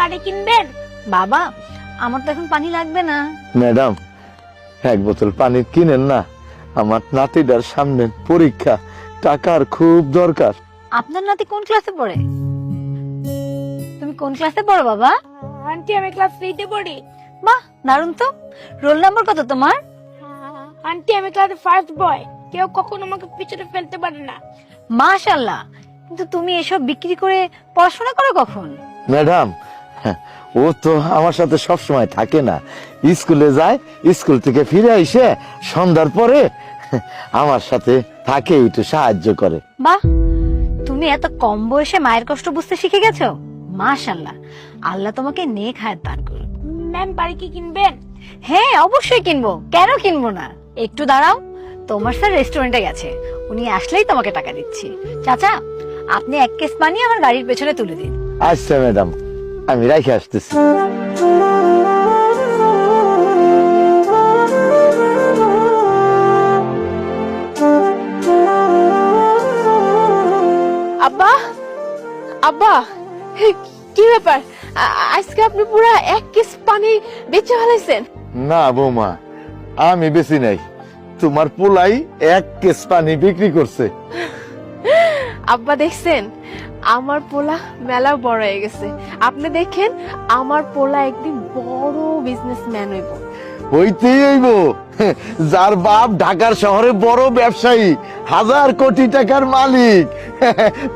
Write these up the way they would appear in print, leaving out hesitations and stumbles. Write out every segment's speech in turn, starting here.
পানি কিনবেন? বাবা, আমার তো এখন পানি লাগবে না। ম্যাডাম, এক বোতল পানি কিনেন না, আমার নাতিটার সামনে পরীক্ষা, টাকার খুব দরকার। আপনার নাতি কোন ক্লাসে পড়ে? তুমি কোন ক্লাসে পড়ো বাবা? আন্টি আমি ক্লাস 3 পড়ি। বাহ, দারুণ তো। রোল নাম্বার কত তোমার? আন্টি আমি ক্লাস 5 বয়। কেউ কখনো আমাকে পিছনে ফেলতে পারে না। মাশাআল্লাহ। কিন্তু তুমি এসব বিক্রি করে পড়াশোনা করো কখন? ম্যাডাম, ও তো আমার সাথে সব সময় থাকে না, স্কুলে যায়, স্কুল থেকে ফিরে এসে সন্ধ্যার পরে আমার সাথে থাকে, একটু সাহায্য করে। বাহ, তুমি এত কম বয়সে মায়ের কষ্ট বুঝতে শিখে গেছো। মাশাআল্লাহ, আল্লাহ তোমাকে নেক হায়াত দান করুন। ম্যাম বাড়ি কি কিনবেন? হ্যাঁ, অবশ্যই কিনবো, কেন কিনবো না। একটু দাঁড়াও, তোমার স্যার রেস্টুরেন্টে গেছে, উনি আসলেই তোমাকে টাকা দিচ্ছি। চাচা, আপনি 1 কেস পানি আমার গাড়ির পেছনে তুলে দিন। আচ্ছা ম্যাডাম, আমি রাখে আসতেছি। আব্বা, আব্বা, কি ব্যাপার? আজকে আপনি পুরা 1 কেস পানি বেচে ফেলাইছেন? না বৌমা, আমি বেশি নাই, তোমার পোলাই 1 কেস পানি বিক্রি করছে। আব্বা দেখছেন, আমার পোলা মেলা বড় হয়ে গেছে। আপনি দেখেন, আমার পোলা একদিন বড় বিজনেসম্যান হইব। হইতেই হইব, যার বাপ ঢাকার শহরে বড় ব্যবসায়ী, 1000 কোটি টাকার মালিক,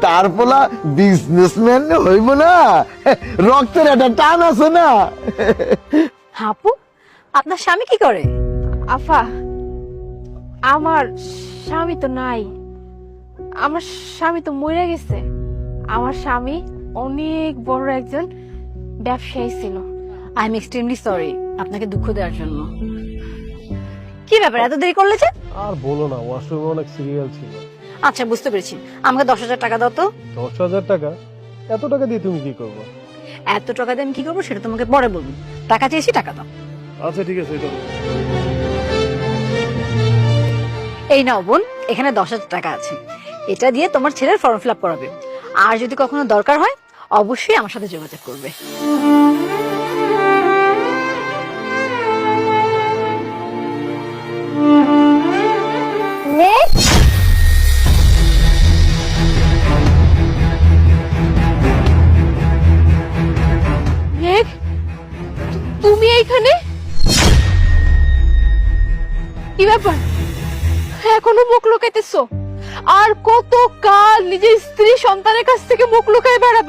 তার পোলা বিজনেসম্যান হইব না? রক্তের একটা টান আছে না? হাপু, আপনার স্বামী কি করে? আফা, আমার স্বামী তো নাই, আমার স্বামী তো মরে গেছে। আমার স্বামী অনেক বড় একজন ব্যবসায়ী ছিল। আই এম এক্সট্রিমলি সরি আপনাকে দুঃখ দেওয়ার জন্য। কি ব্যাপার, এত দেরি করলে যে? আর বলো না, ওয়াশরুমে অনেক সিরিয়াল ছিল। আচ্ছা, বুঝতে পেরেছি। আমাকে 10,000 টাকা দাও তো। 10,000 টাকা? এত টাকা দিয়ে তুমি কি করবো? এত টাকা দিয়ে আমি কি করবো সেটা তোমাকে পরে বলবো। টাকা চেয়েছি, টাকা দাও। আচ্ছা ঠিক আছে, এটা দাও। এই নাও বোন, এখানে 10,000 টাকা আছে। এটা দিয়ে তোমার ছেলের ফর্ম ফিল আপ করাবে। আর যদি কখনো দরকার হয় অবশ্যই আমার সাথে যোগাযোগ করবে। মেঘ, তুমি এইখানে? কি ব্যাপার, এখনো মুখ লুকাইতেছো? আর কত কাল নিজের স্ত্রী সন্তানের কাছ থেকে মুখ লুকাই বেড়াবা?